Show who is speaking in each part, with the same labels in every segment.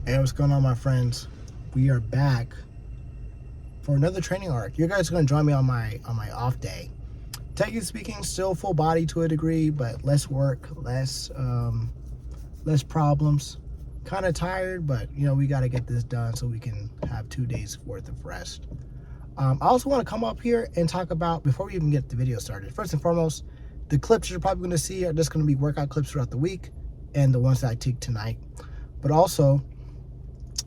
Speaker 1: Hey, what's going on, my friends? We are back for another training arc. You guys are going to join me on my off day. Technically speaking, still full body to a degree, but less work, less problems. Kind of tired, but we got to get this done so we can have 2 days worth of rest. I also want to come up here and talk about, before we even get the video started, first and foremost, the clips you're probably going to see are just going to be workout clips throughout the week and the ones that I take tonight. But also,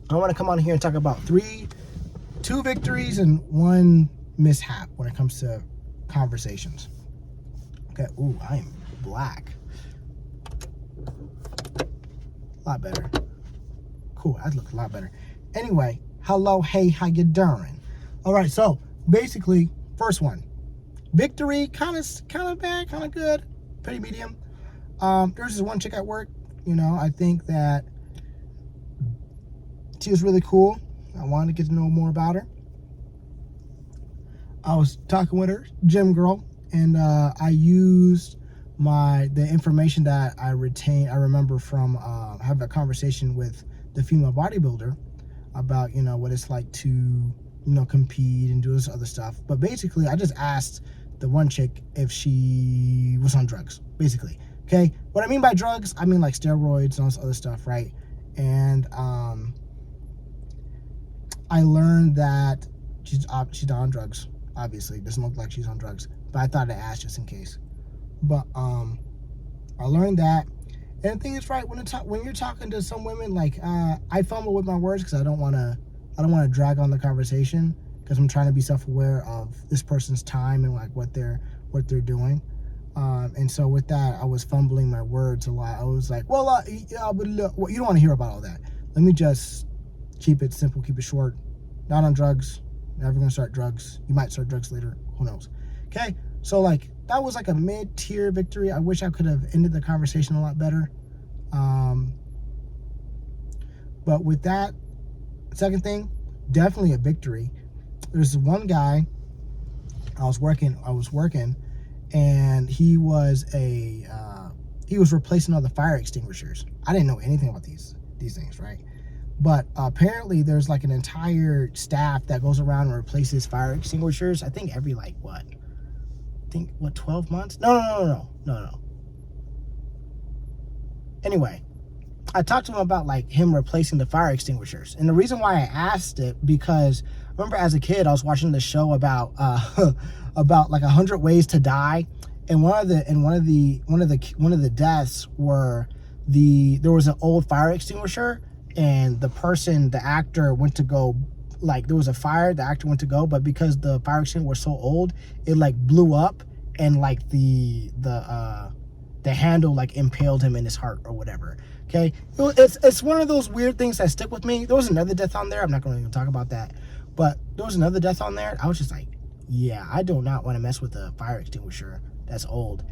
Speaker 1: I want to come on here and talk about two victories and one mishap when it comes to conversations. Okay, ooh, I am black. A lot better. Cool, that looks a lot better. Anyway, hello, hey, how you doing? All right, so basically, first one, victory, kind of bad, kind of good, pretty medium. There's this one chick at work. I think that she was really cool. I wanted to get to know more about her. I was talking with her, gym girl, and I used the information that I remember from having a conversation with the female bodybuilder about what it's like to compete and do this other stuff. But basically, I just asked the one chick if she was on drugs. Basically, okay. What I mean by drugs, I mean like steroids and all this other stuff, right? And I learned that she's not on drugs. Obviously, it doesn't look like she's on drugs, but I thought I'd ask just in case. But I learned that, and the thing is, right, when you're talking to some women, like I fumble with my words because I don't want to drag on the conversation because I'm trying to be self-aware of this person's time and like what they're doing. And so with that, I was fumbling my words a lot. I was like, well, yeah, but look, well, you don't want to hear about all that. Let me just keep it simple, keep it short. Not on drugs. Never gonna start drugs. You might start drugs later. Who knows? Okay. So like that was like a mid-tier victory. I wish I could have ended the conversation a lot better. But with that, second thing, definitely a victory. There's one guy I was working, and he was replacing all the fire extinguishers. I didn't know anything about these things, right? But apparently there's like an entire staff that goes around and replaces fire extinguishers. I think every 12 months? No. Anyway, I talked to him about like him replacing the fire extinguishers. And the reason why I asked it, because I remember as a kid, I was watching this show about like 100 Ways to Die. And one of the deaths were there was an old fire extinguisher, and the actor went to go, like there was a fire, the actor went to go, but because the fire extinguisher was so old, it like blew up, and like the handle like impaled him in his heart or whatever. Okay, it's one of those weird things that stick with me. There was another death on there. I'm not going to even talk about that, but there was another death on there. I was just like, yeah, I do not want to mess with a fire extinguisher that's old.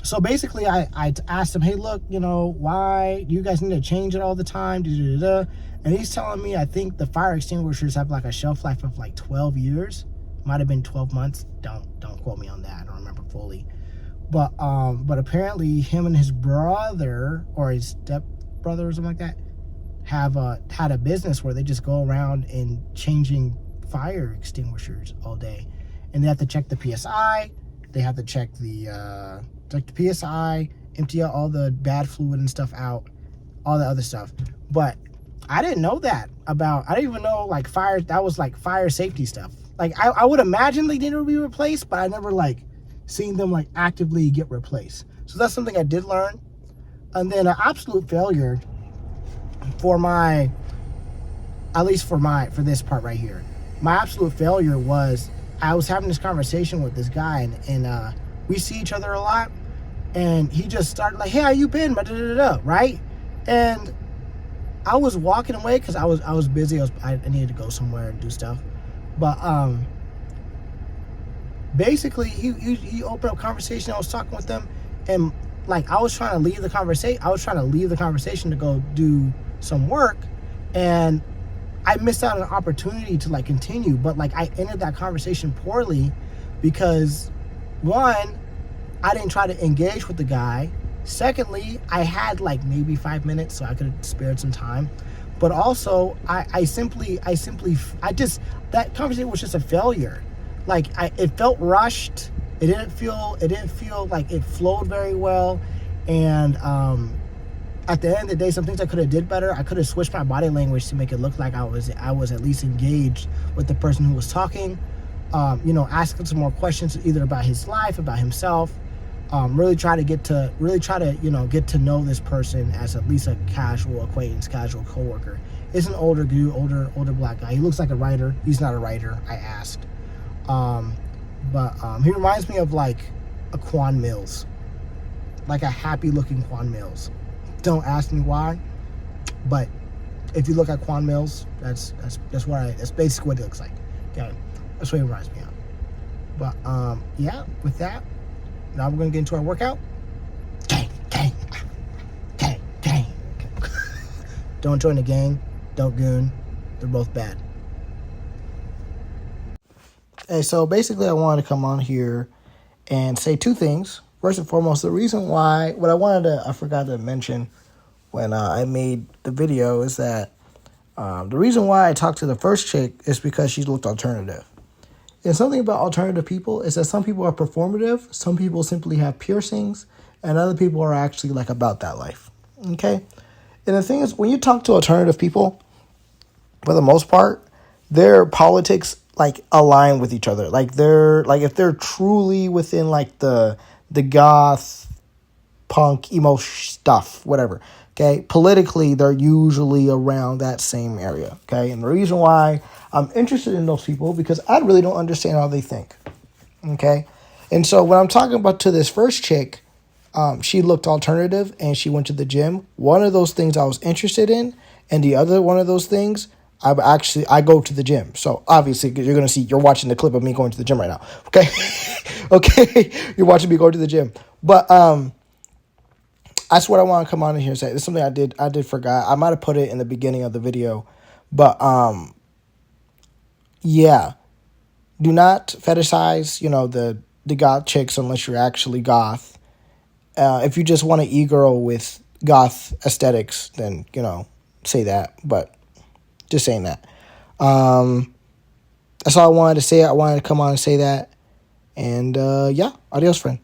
Speaker 1: So basically, I asked him, hey, look, why do you guys need to change it all the time? And he's telling me, I think the fire extinguishers have like a shelf life of like 12 years. Might have been 12 months. Don't quote me on that. I don't remember fully. But apparently him and his brother or his stepbrother or something like that have had a business where they just go around and changing fire extinguishers all day. And they have to check the PSI. They have to check the PSI, empty out all the bad fluid and stuff out, all the other stuff. But I didn't know that about, I didn't even know like that was like fire safety stuff. Like I would imagine they didn't be replaced, but I never like seen them like actively get replaced. So that's something I did learn. And then an absolute failure for this part right here. My absolute failure was, I was having this conversation with this guy, and we see each other a lot, and he just started like, hey, how you been? Right? And I was walking away because I was busy. I needed to go somewhere and do stuff. But basically, he opened up conversation. I was talking with them, and like I was trying to leave the conversation to go do some work, and I missed out on an opportunity to like continue, but like I ended that conversation poorly because one, I didn't try to engage with the guy. Secondly, I had like maybe 5 minutes, so I could have spared some time. but also I just, that conversation was just a failure. Like, it felt rushed. It didn't feel like it flowed very well. And at the end of the day, some things I could have did better. I could have switched my body language to make it look like I was at least engaged with the person who was talking. Asking some more questions, either about his life, about himself. Really try to get to know this person as at least a casual acquaintance, casual coworker. It's an older dude, older black guy. He looks like a writer. He's not a writer. I asked, but he reminds me of like a Quan Mills, like a happy looking Quan Mills. Don't ask me why, but if you look at Quan Mills, that's basically what he looks like. Okay, that's what he reminds me of. But yeah, with that, now we're gonna get into our workout. Gang, gang, gang, gang. Don't join the gang. Don't goon. They're both bad. Hey, so basically, I wanted to come on here and say two things. First and foremost, the reason why, I forgot to mention when I made the video is that the reason why I talked to the first chick is because she looked alternative. And something about alternative people is that some people are performative, some people simply have piercings, and other people are actually like about that life. Okay? And the thing is, when you talk to alternative people, for the most part, their politics like align with each other. Like if they're truly within like the goth, punk, emo stuff, whatever. Okay, politically they're usually around that same area. Okay, and the reason why I'm interested in those people because I really don't understand how they think. Okay, and so when I'm talking about to this first chick, she looked alternative and she went to the gym. One of those things I was interested in, and the other one of those things I go to the gym. So obviously you're watching the clip of me going to the gym right now. Okay. Okay. You're watching me go to the gym. But, that's what I want to come on in here and say. This is something I did forgot. I might have put it in the beginning of the video, but, yeah, do not fetishize, the goth chicks unless you're actually goth. If you just want to e-girl with goth aesthetics, then, say that, but just saying that. That's all I wanted to say. I wanted to come on and say that. And, yeah, adios, friend.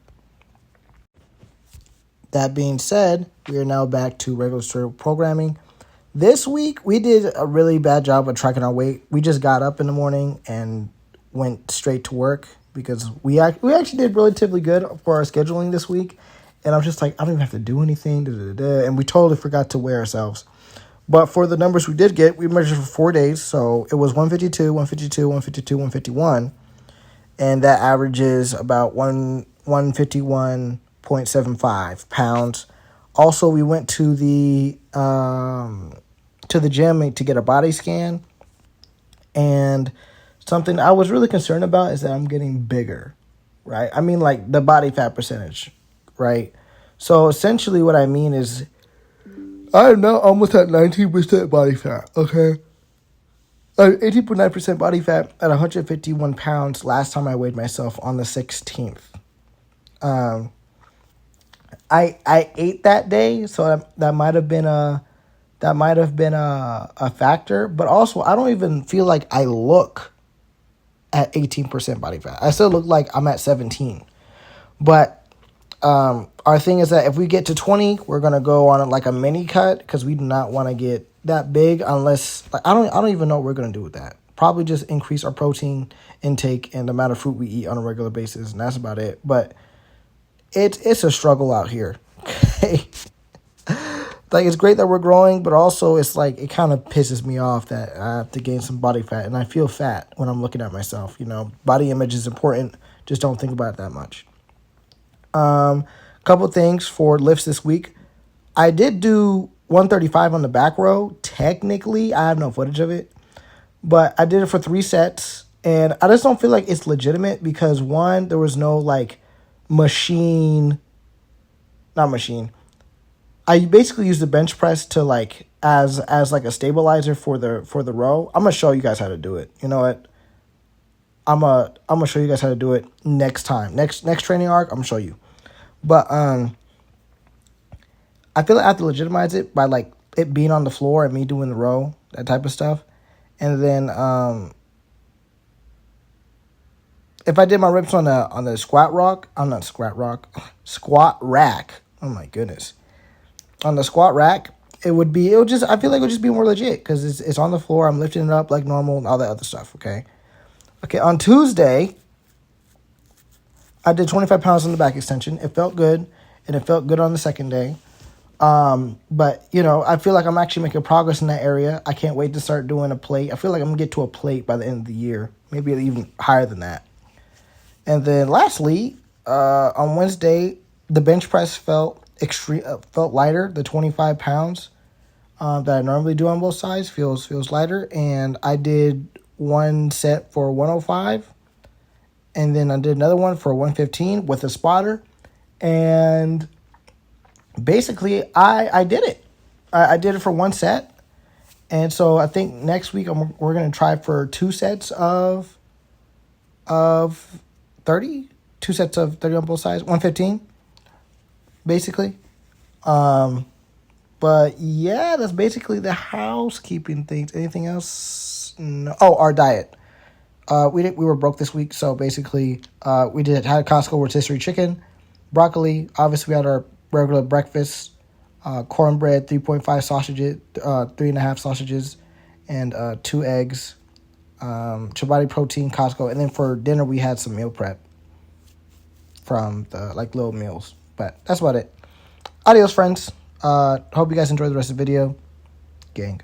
Speaker 1: That being said, we are now back to regular programming. This week, we did a really bad job of tracking our weight. We just got up in the morning and went straight to work because we actually did relatively good for our scheduling this week. And I was just like, I don't even have to do anything. And we totally forgot to weigh ourselves. But for the numbers we did get, we measured for 4 days. So it was 152, 152, 152, 151. And that averages about 151.75 pounds. Also, we went to the gym to get a body scan. And something I was really concerned about is that I'm getting bigger, right? I mean, like the body fat percentage, right? So essentially what I mean is I'm now almost at 19% body fat, okay? 18.9% body fat at 151 pounds last time I weighed myself on the 16th. I ate that day, so that might have been a factor, but also I don't even feel like I look at 18% body fat. I still look like I'm at 17. But our thing is that if we get to 20, we're gonna go on like a mini cut because we do not want to get that big unless I don't even know what we're gonna do with that. Probably just increase our protein intake and the amount of fruit we eat on a regular basis, and that's about it. But it's a struggle out here. Okay. Like, it's great that we're growing, but also it's like it kind of pisses me off that I have to gain some body fat, and I feel fat when I'm looking at myself. Body image is important. Just don't think about it that much. Couple things for lifts this week. I did do 135 on the back row. Technically, I have no footage of it, but I did it for 3 sets, and I just don't feel like it's legitimate because one, there was no like not machine. I basically used the bench press to like as like a stabilizer for the row. I'm gonna show you guys how to do it. You know what? I'm gonna show you guys how to do it next time. Next training arc, I'm gonna show you. But I feel like I have to legitimize it by like it being on the floor and me doing the row, that type of stuff. And then if I did my reps on the squat rack, squat rack. Oh my goodness, on the squat rack, I feel like it would just be more legit because it's on the floor. I'm lifting it up like normal and all that other stuff. Okay. On Tuesday, I did 25 pounds on the back extension. It felt good, and it felt good on the second day. But I feel like I'm actually making progress in that area. I can't wait to start doing a plate. I feel like I'm gonna get to a plate by the end of the year, maybe even higher than that. And then lastly, on Wednesday, the bench press felt lighter. The 25 pounds that I normally do on both sides feels lighter. And I did one set for 105, and then I did another one for 115 with a spotter. And basically, I did it. I did it for one set. And so I think next week we're going to try for 2 sets of 30. 2 sets of 30 on both sides. 115, basically. But yeah, that's basically the housekeeping things. Anything else? No. Oh, our diet. We were broke this week, so basically we had Costco rotisserie chicken, broccoli. Obviously, we had our regular breakfast, cornbread, 3.5 sausages, 3.5 sausages, and 2 eggs, Chobani protein, Costco. And then for dinner, we had some meal prep from the little meals. But that's about it. Adios, friends. Hope you guys enjoyed the rest of the video. Gang.